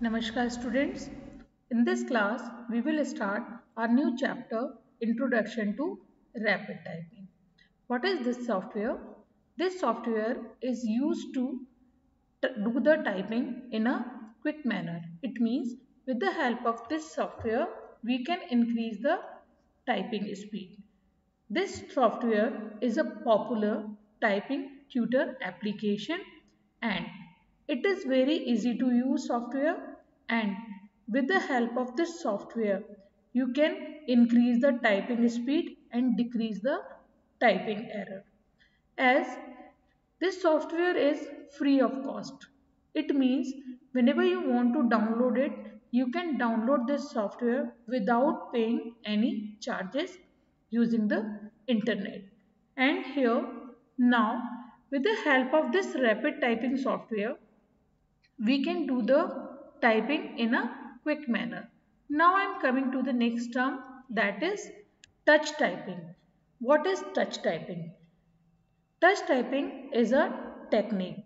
Namaskar students. In this class, we will start our new chapter Introduction to Rapid Typing. What is this software? This software is used to do the typing in a quick manner. It means with the help of this software, we can increase the typing speed. This software is a popular typing tutor application and it is very easy to use software, and with the help of this software you can increase the typing speed and decrease the typing error. As this software is free of cost. It means whenever you want to download it, you can download this software without paying any charges using the internet. And here now with the help of this rapid typing software, we can do the typing in a quick manner. Now I am coming to the next term, that is touch typing. What is touch typing? Touch typing is a technique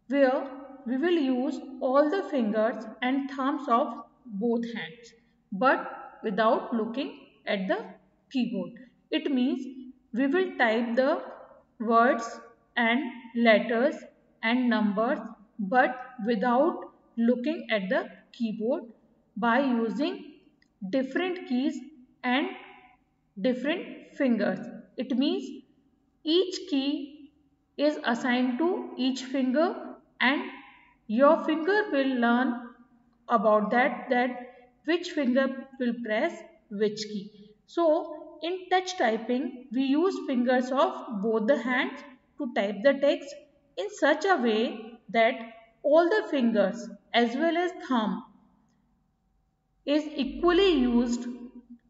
where we will use all the fingers and thumbs of both hands but without looking at the keyboard. It means we will type the words and letters and numbers but without looking at the keyboard by using different keys and different fingers. It means each key is assigned to each finger and your finger will learn about that which finger will press which key. So in touch typing we use fingers of both the hands to type the text in such a way that all the fingers as well as thumb is equally used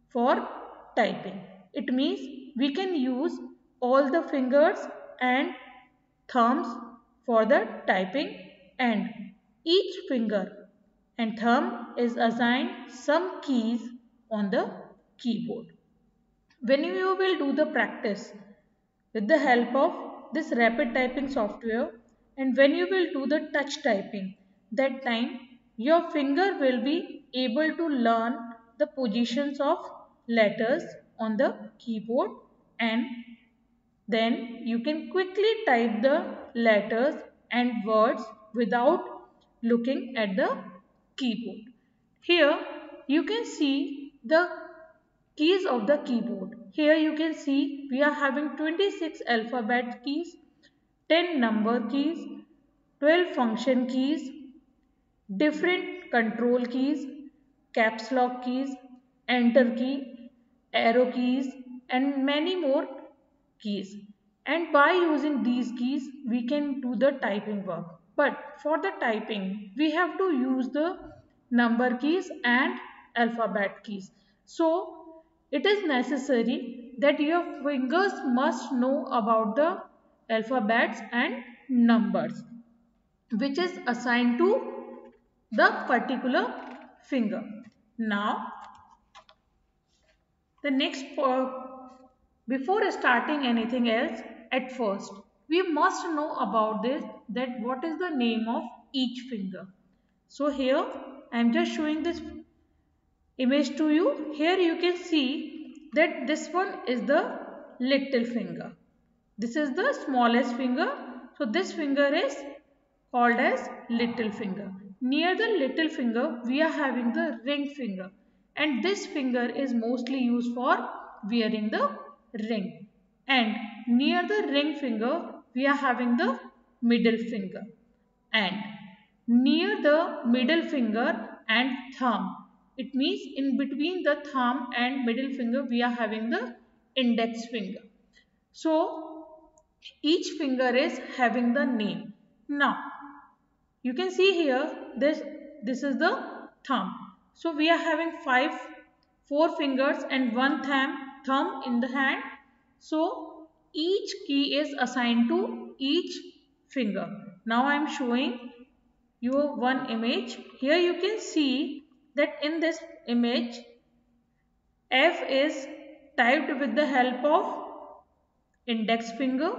for typing. It means we can use all the fingers and thumbs for the typing, and each finger and thumb is assigned some keys on the keyboard. When you will do the practice with the help of this rapid typing software and when you will do the touch typing, that time your finger will be able to learn the positions of letters on the keyboard, and then you can quickly type the letters and words without looking at the keyboard. Here you can see the keys of the keyboard. Here you can see we are having 26 alphabet keys, 10 number keys, 12 function keys, different control keys, caps lock keys, enter key, arrow keys and many more keys. And by using these keys we can do the typing work. But for the typing we have to use the number keys and alphabet keys. So it is necessary that your fingers must know about the alphabets and numbers which is assigned to the particular finger. Now the next before starting anything else, at first we must know about this, that what is the name of each finger. So here I am just showing this image to you. Here you can see that this one is the little finger. This is the smallest finger. So this finger is called as little finger. Near the little finger we are having the ring finger, and this finger is mostly used for wearing the ring. And near the ring finger we are having the middle finger, and near the middle finger and thumb, it means in between the thumb and middle finger we are having the index finger. So each finger is having the name. Now you can see here this is the thumb. So we are having four fingers and one thumb in the hand. So each key is assigned to each finger. Now I am showing you one image. Here you can see that in this image F is typed with the help of index finger.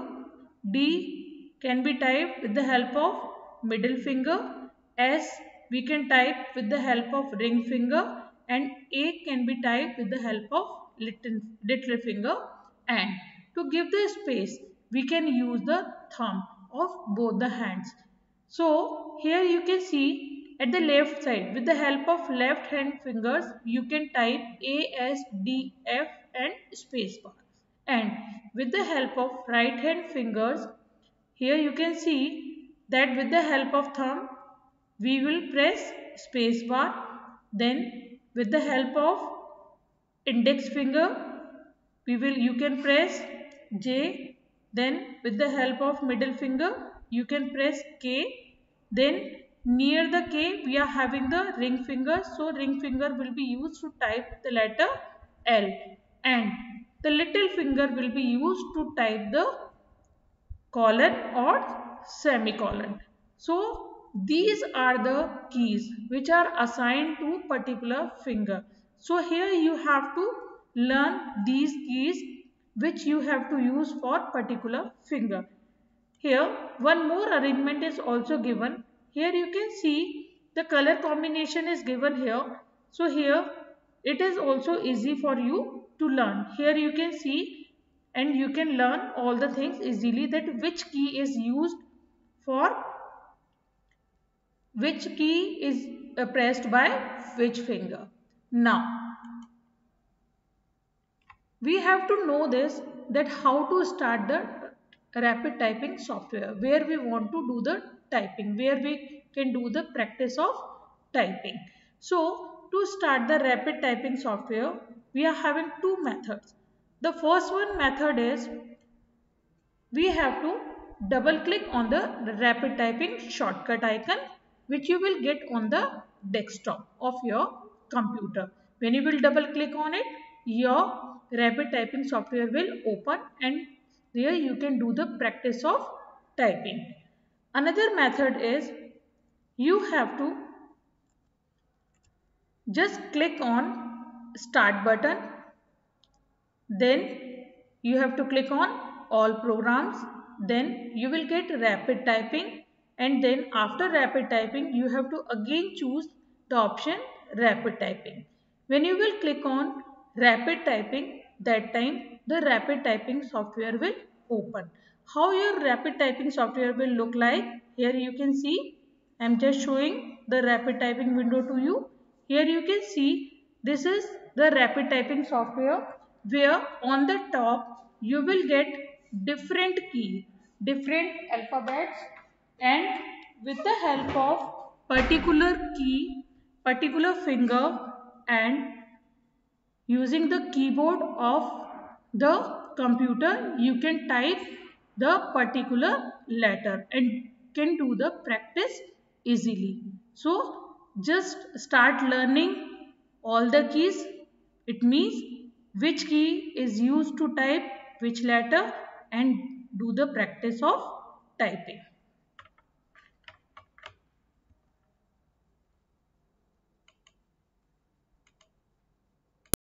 D can be typed with the help of middle finger. S we can type with the help of ring finger, and A can be typed with the help of little finger, and to give the space we can use the thumb of both the hands. So here you can see at the left side with the help of left hand fingers you can type A, S, D, F and spacebar, and with the help of right hand fingers here you can see that with the help of thumb we will press spacebar, then with the help of index finger you can press J, then with the help of middle finger you can press K, then near the K we are having the ring finger, so ring finger will be used to type the letter L, and the little finger will be used to type the colon or semicolon. So these are the keys which are assigned to particular finger. So here you have to learn these keys which you have to use for particular finger. Here one more arrangement is also given. Here you can see the color combination is given here. So here it is also easy for you to learn. Here you can see and you can learn all the things easily, that which key is used for which key is pressed by which finger. Now we have to know this, that how to start the rapid typing software, where we want to do the typing, where we can do the practice of typing. So to start the rapid typing software we are having two methods. The first one method is we have to double click on the rapid typing shortcut icon which you will get on the desktop of your computer. When you will double click on it, your rapid typing software will open and there you can do the practice of typing. Another method is you have to just click on start button, then you have to click on all programs, then you will get rapid typing, and then after rapid typing you have to again choose the option rapid typing. When you will click on rapid typing, that time the rapid typing software will open. How your rapid typing software will look like, here you can see I am just showing the rapid typing window to you. Here you can see this is the rapid typing software, where on the top you will get different key, different alphabets, and with the help of particular key, particular finger, and using the keyboard of the computer you can type the particular letter and can do the practice easily. So just start learning all the keys. It means which key is used to type which letter, and do the practice of typing.